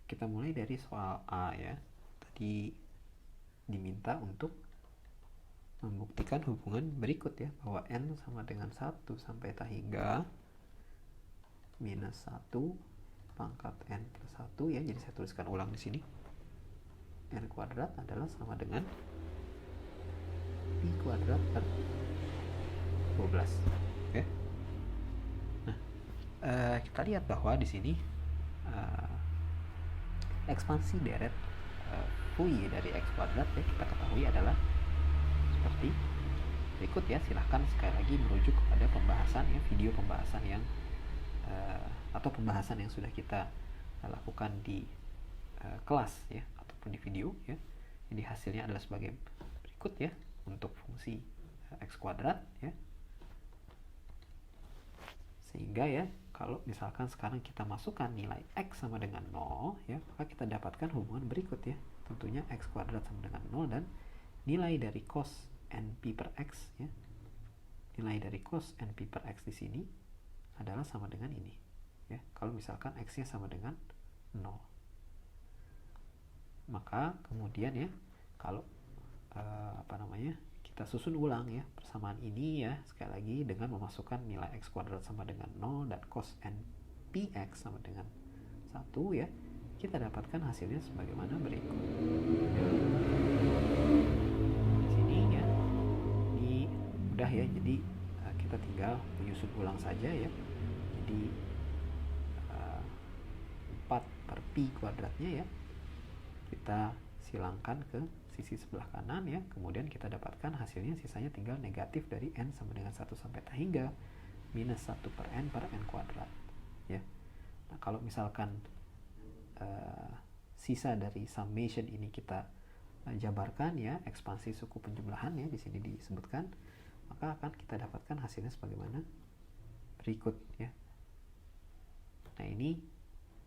kita mulai dari soal A ya. Tadi diminta untuk membuktikan hubungan berikut ya, bahwa N sama dengan 1 sampai tak hingga minus 1 pangkat N plus 1 ya. Jadi saya tuliskan ulang di sini. N kuadrat adalah sama dengan Pi kuadrat per 12. Oke. Nah, kita lihat bahwa di sini ekspansi deret Fourier dari X kuadrat ya, kita ketahui adalah seperti berikut ya. Silahkan sekali lagi merujuk kepada pembahasan ya, video pembahasan yang atau pembahasan yang sudah kita lakukan di kelas ya, ataupun di video ya. Jadi hasilnya adalah sebagai berikut ya untuk fungsi X kuadrat ya. Sehingga ya, kalau misalkan sekarang kita masukkan nilai X sama dengan 0 ya, maka kita dapatkan hubungan berikut ya. Tentunya X kuadrat sama dengan 0 dan nilai dari cos NP per X ya. Nilai dari cos NP per X di sini adalah sama dengan ini ya. Kalau misalkan X-nya sama dengan 0. Maka kemudian ya, kalau kita susun ulang ya persamaan ini ya, sekali lagi dengan memasukkan nilai X kuadrat sama dengan 0 dan cos NPX sama dengan 1 ya, kita dapatkan hasilnya sebagaimana berikut. Di sini ya, ini mudah ya, jadi kita tinggal menyusun ulang saja ya. Jadi 4 per Pi kuadratnya ya, kita silangkan ke sisi sebelah kanan ya, kemudian kita dapatkan hasilnya, sisanya tinggal negatif dari N sama dengan 1 sampai tak hingga minus 1 per N kuadrat ya. Nah, kalau misalkan sisa dari summation ini kita jabarkan ya, ekspansi suku penjumlahan ya di sini disebutkan, maka akan kita dapatkan hasilnya sebagaimana berikut ya. Nah, ini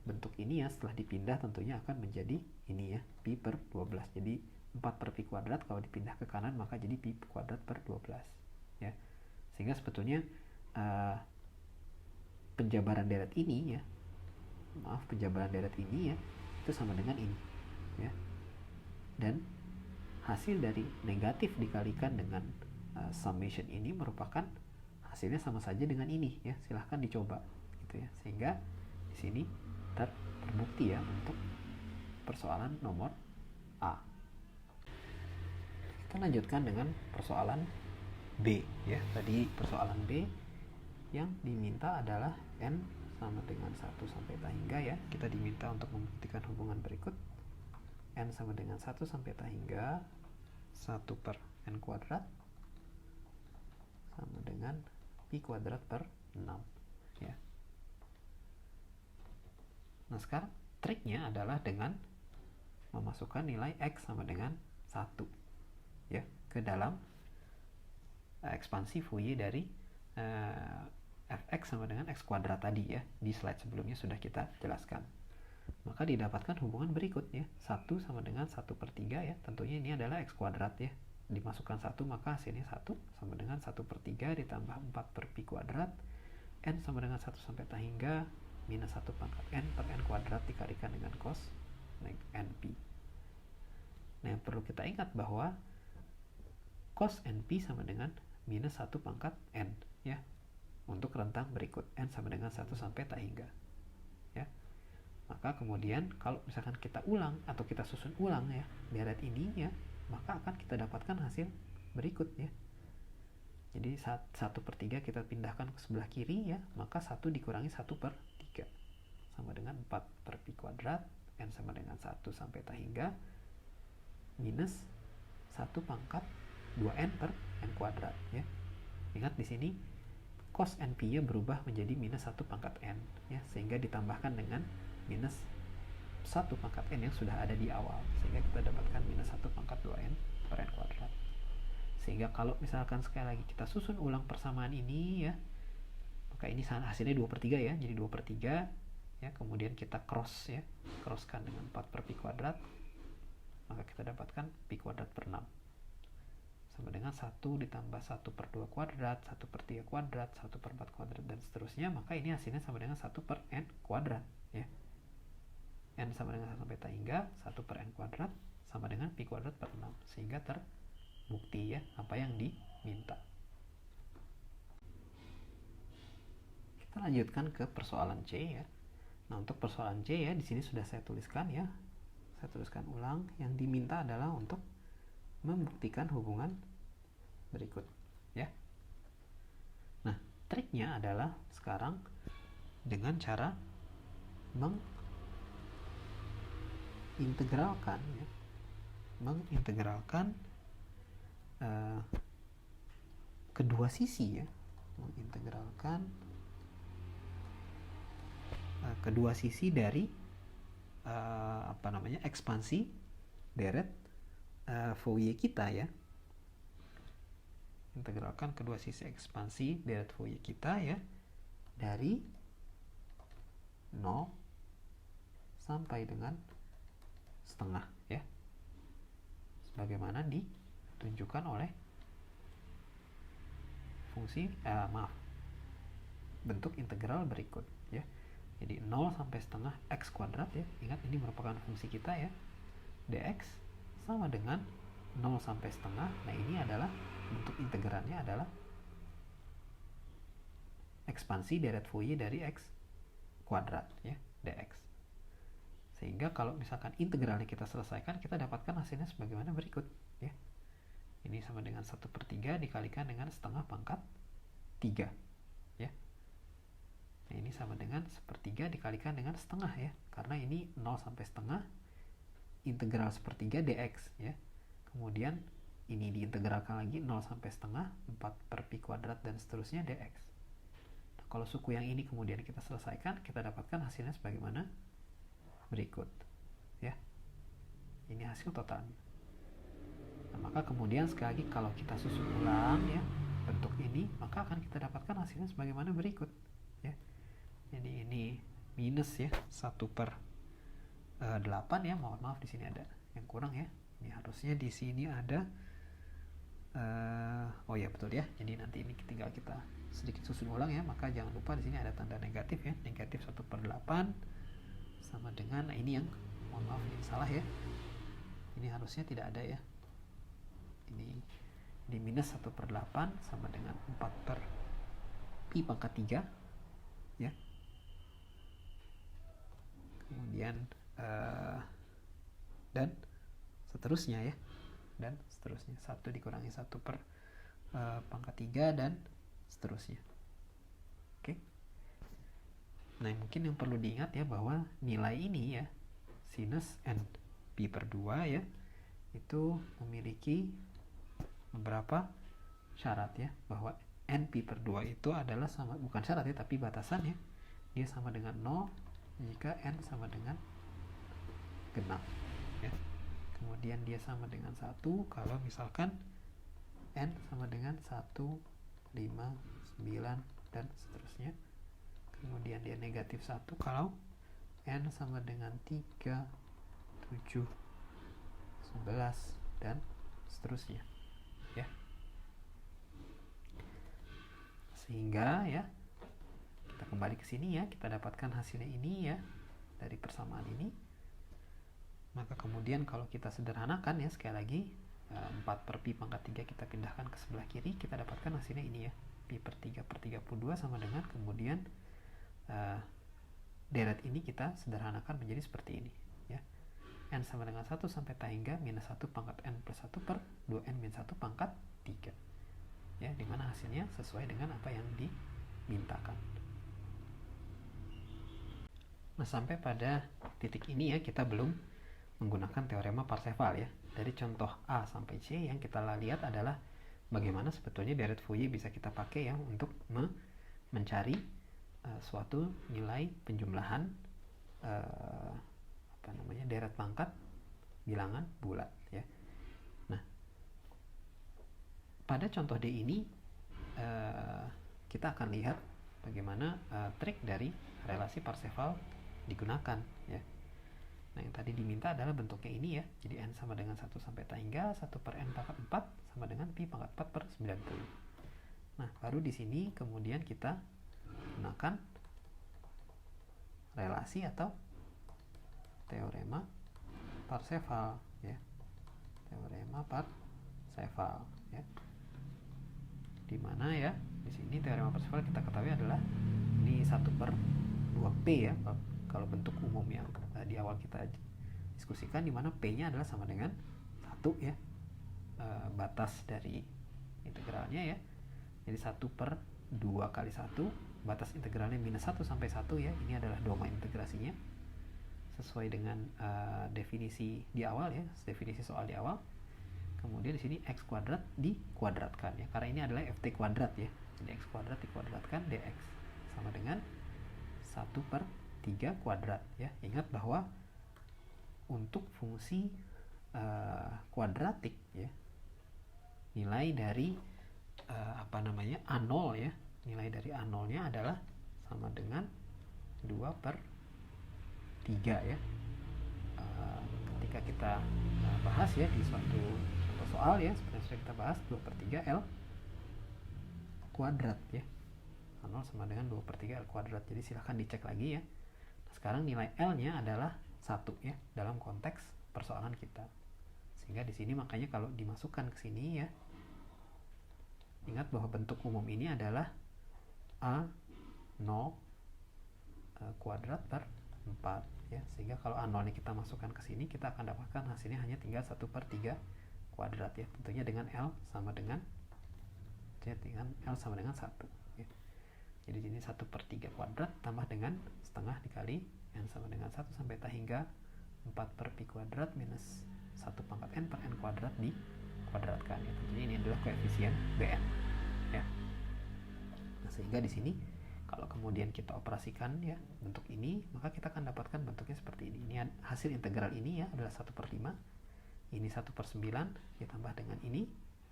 bentuk ini ya, setelah dipindah tentunya akan menjadi ini ya, Pi per 12. Jadi 4 per Pi kuadrat kalau dipindah ke kanan maka jadi Pi kuadrat per 12 ya. Sehingga sebetulnya penjabaran deret ini ya, penjabaran deret ini ya, itu sama dengan ini ya. Dan hasil dari negatif dikalikan dengan summation ini merupakan hasilnya sama saja dengan ini ya. Silahkan dicoba gitu ya. Sehingga di sini terbukti ya untuk persoalan nomor A. Kita lanjutkan dengan persoalan B ya. Tadi persoalan B yang diminta adalah N sama dengan 1 sampai tak hingga ya. Kita diminta untuk membuktikan hubungan berikut. N sama dengan 1 sampai tak hingga 1 per N kuadrat sama dengan Pi kuadrat per 6 ya. Nah, sekarang triknya adalah dengan memasukkan nilai X sama dengan 1 ya ke dalam ekspansi Fourier dari fx sama dengan x kuadrat tadi ya. Di slide sebelumnya sudah kita jelaskan. Maka didapatkan hubungan berikut ya. 1 sama dengan 1 per 3 ya. Tentunya ini adalah x kuadrat ya. Dimasukkan 1 maka hasilnya 1 sama dengan 1 per 3 ditambah 4 per pi kuadrat. N sama dengan 1 sampai tak hingga minus 1 pangkat N per N kuadrat dikalikan dengan cos NP. Nah, yang perlu kita ingat bahwa cos NP sama dengan minus 1 pangkat N ya, untuk rentang berikut N sama dengan 1 sampai tak hingga ya. Maka kemudian kalau misalkan kita ulang atau kita susun ulang ya deret ini ya, maka akan kita dapatkan hasil berikut ya. Jadi 1 per 3 kita pindahkan ke sebelah kiri ya, maka 1 dikurangi 1 per 3 sama dengan 4 per pi kuadrat N sama dengan 1 sampai tak hingga minus 1 pangkat 2N per N kuadrat ya. Ingat di sini cos NP-nya berubah menjadi minus 1 pangkat N ya, sehingga ditambahkan dengan minus 1 pangkat N yang sudah ada di awal, sehingga kita dapatkan minus 1 pangkat 2N per N kuadrat. Sehingga kalau misalkan sekali lagi kita susun ulang persamaan ini ya, maka ini hasilnya 2 per 3 ya, jadi 2 per 3 ya, kemudian kita crosskan dengan 4 per pi kuadrat, maka kita dapatkan pi kuadrat per 6 sama dengan 1 ditambah 1 per 2 kuadrat, 1 per 3 kuadrat, 1 per 4 kuadrat, dan seterusnya. Maka ini hasilnya sama dengan 1 per N kuadrat ya. n sama dengan 1 sampai t hingga 1 per n kuadrat sama dengan pi kuadrat per 6, sehingga terbukti ya apa yang diminta. Kita lanjutkan ke persoalan C ya. Nah, untuk persoalan C ya, di sini sudah saya tuliskan ya. Saya tuliskan ulang, yang diminta adalah untuk membuktikan hubungan berikut ya. Nah, triknya adalah sekarang dengan cara mengintegralkan kedua sisi ya, mengintegralkan kedua sisi dari ekspansi deret Fourier kita ya. Integralkan kedua sisi ekspansi deret Fourier kita ya, dari 0 sampai dengan setengah ya, sebagaimana ditunjukkan oleh fungsi bentuk integral berikut ya. Jadi 0 sampai setengah x kuadrat ya, ingat ini merupakan fungsi kita ya, dx sama dengan 0 sampai setengah. Nah, ini adalah bentuk integralnya adalah ekspansi deret Fourier dari x kuadrat ya, dx. Sehingga kalau misalkan integralnya kita selesaikan, kita dapatkan hasilnya sebagaimana berikut ya. Ini sama dengan 1/3 dikalikan dengan setengah pangkat 3 ya. Nah, ini sama dengan 1/3 dikalikan dengan setengah ya, karena ini 0 sampai setengah integral 1/3 dx ya. Kemudian ini diintegralkan lagi 0 sampai setengah 4 per pi kuadrat dan seterusnya dx. Nah, kalau suku yang ini kemudian kita selesaikan, kita dapatkan hasilnya sebagaimana berikut ya. Ini hasil totalnya. Nah, maka kemudian sekali lagi kalau kita susun ulang ya bentuk ini, maka akan kita dapatkan hasilnya sebagaimana berikut ya. Jadi ini minus ya 1/8 ya, mohon maaf di sini ada yang kurang ya. Ini harusnya di sini ada oh ya betul ya. Jadi nanti ini tinggal kita sedikit susun ulang ya, maka jangan lupa di sini ada tanda negatif ya, negatif 1/8 sama dengan, nah ini yang mohon maaf ini salah ya. Ini harusnya tidak ada ya. Ini di minus 1/8 sama dengan 4 per pi pangkat 3 ya. Kemudian dan seterusnya ya, dan seterusnya 1 dikurangi 1 per pangkat 3 dan seterusnya. Oke. Nah, mungkin yang perlu diingat ya bahwa nilai ini ya, sinus n pi per 2 ya, itu memiliki beberapa syarat ya, bahwa n pi per 2 itu adalah sama, bukan syarat ya, tapi batasan ya, dia sama dengan 0 jika n sama dengan genap ya. Kemudian dia sama dengan 1 kalau misalkan n sama dengan 1, 5, 9 dan seterusnya. Kemudian dia negatif 1 kalau n sama dengan 3, 7, 11 dan seterusnya ya. Sehingga ya kita kembali ke sini ya, kita dapatkan hasilnya ini ya dari persamaan ini. Maka kemudian kalau kita sederhanakan ya, sekali lagi 4 per pi pangkat 3 kita pindahkan ke sebelah kiri, kita dapatkan hasilnya ini ya, pi per 3 per 32 sama dengan, kemudian deret ini kita sederhanakan menjadi seperti ini ya. N sama dengan 1 sampai t hingga minus 1 pangkat n plus 1 per 2n minus 1 pangkat 3 ya, dimana hasilnya sesuai dengan apa yang dimintakan. Nah, sampai pada titik ini ya, kita belum menggunakan teorema Parseval ya. Dari contoh A sampai C yang kita lihat adalah bagaimana sebetulnya deret Fourier bisa kita pakai ya untuk mencari suatu nilai penjumlahan deret pangkat bilangan bulat ya. Nah, pada contoh D ini kita akan lihat bagaimana trik dari relasi Parseval digunakan ya. Nah, yang tadi diminta adalah bentuknya ini ya. Jadi n sama dengan 1 sampai t hingga 1 per n pangkat 4 sama dengan pi pangkat 4 per 90. Nah, baru di sini kemudian kita gunakan relasi atau Parseval ya, teorema Parseval ya, dimana ya di sini teorema Parseval kita ketahui adalah ini 1/2P ya kalau bentuk umum yang di awal kita diskusikan, dimana P-nya adalah sama dengan 1 ya, batas dari integralnya ya, jadi 1/2 kali 1, batas integralnya minus 1 sampai 1 ya, ini adalah domain integrasinya sesuai dengan definisi di awal ya, definisi soal di awal. Kemudian di sini x kuadrat dikuadratkan ya, karena ini adalah ft kuadrat ya, jadi x kuadrat dikuadratkan dx sama dengan 1/3 kuadrat ya. Ingat bahwa untuk fungsi kuadratik ya, nilai dari A0 ya, nilai dari A0 nya adalah sama dengan 2/3 ya. Ketika kita bahas ya di suatu soal ya, seperti yang sudah kita bahas, 2/3 L kuadrat ya, A0 sama dengan 2/3 L kuadrat, jadi silahkan dicek lagi ya. Nah, sekarang nilai L nya adalah 1 ya dalam konteks persoalan kita, sehingga di sini makanya kalau dimasukkan ke sini ya, ingat bahwa bentuk umum ini adalah A0 kuadrat per 4 ya, sehingga kalau A0 nya kita masukkan ke sini, kita akan dapatkan hasilnya hanya tinggal 1/3 kuadrat ya, tentunya dengan L sama dengan 1 ya. Jadi ini 1/3 kuadrat tambah dengan setengah dikali N sama dengan 1 sampai tak hingga 4/pi kuadrat minus 1 pangkat N per N kuadrat dikuadratkan ya. Tentunya ini adalah koefisien Bn ya. Nah, sehingga di sini kalau kemudian kita operasikan ya bentuk ini, maka kita akan dapatkan bentuknya seperti ini. Ini hasil integral ini ya adalah 1/5, ini 1/9 ditambah dengan ini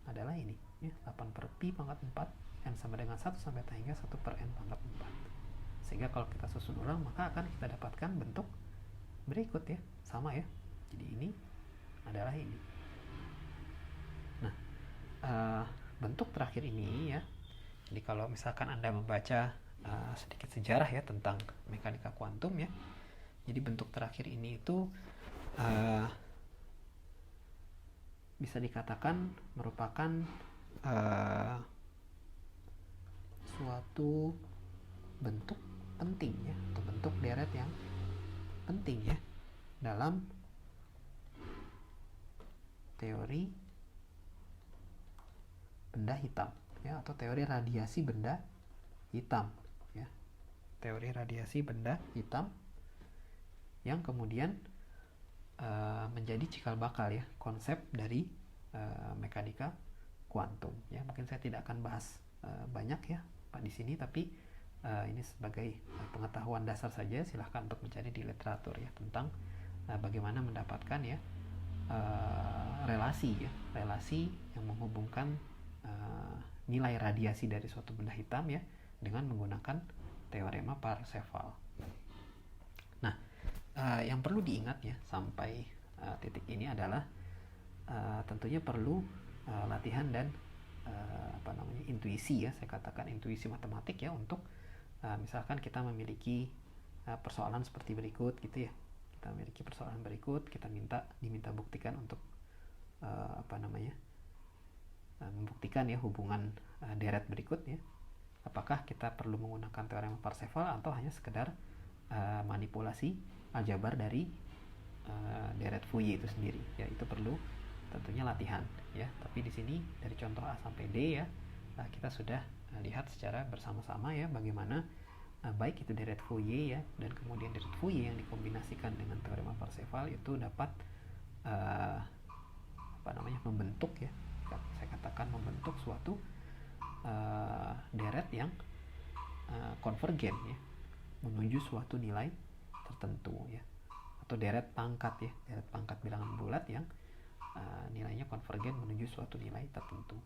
adalah ini ya, 8/pi pangkat 4 N sama dengan 1 sampai tak hingga 1/N pangkat 4. Sehingga kalau kita susun ulang, maka akan kita dapatkan bentuk berikut ya, sama ya. Jadi ini adalah ini. Nah, bentuk terakhir ini ya, jadi kalau misalkan Anda membaca sedikit sejarah ya tentang mekanika kuantum ya, jadi bentuk terakhir ini itu bisa dikatakan merupakan suatu bentuk penting ya, atau bentuk deret yang penting ya dalam teori benda hitam ya, atau teori radiasi benda hitam ya, teori radiasi benda hitam yang kemudian menjadi cikal bakal ya konsep dari mekanika kuantum ya. Mungkin saya tidak akan bahas banyak ya Pak di sini, tapi ini sebagai pengetahuan dasar saja, silahkan untuk mencari di literatur ya tentang bagaimana mendapatkan ya relasi yang menghubungkan nilai radiasi dari suatu benda hitam ya dengan menggunakan teorema Parseval. Nah, yang perlu diingat ya sampai titik ini adalah tentunya perlu latihan dan intuisi ya, saya katakan intuisi matematik ya, untuk misalkan kita memiliki persoalan seperti berikut gitu ya, kita memiliki persoalan berikut, kita diminta buktikan untuk membuktikan ya hubungan deret berikut ya. Apakah kita perlu menggunakan teorema Parseval atau hanya sekedar manipulasi aljabar dari deret Fourier itu sendiri ya, itu perlu tentunya latihan ya. Tapi di sini dari contoh A sampai D ya, kita sudah lihat secara bersama-sama ya bagaimana baik itu deret Fourier ya, dan kemudian deret Fourier yang dikombinasikan dengan teorema Parseval itu dapat membentuk ya, saya katakan membentuk suatu deret yang konvergen ya menuju suatu nilai tertentu ya, atau deret pangkat bilangan bulat yang nilainya konvergen menuju suatu nilai tertentu.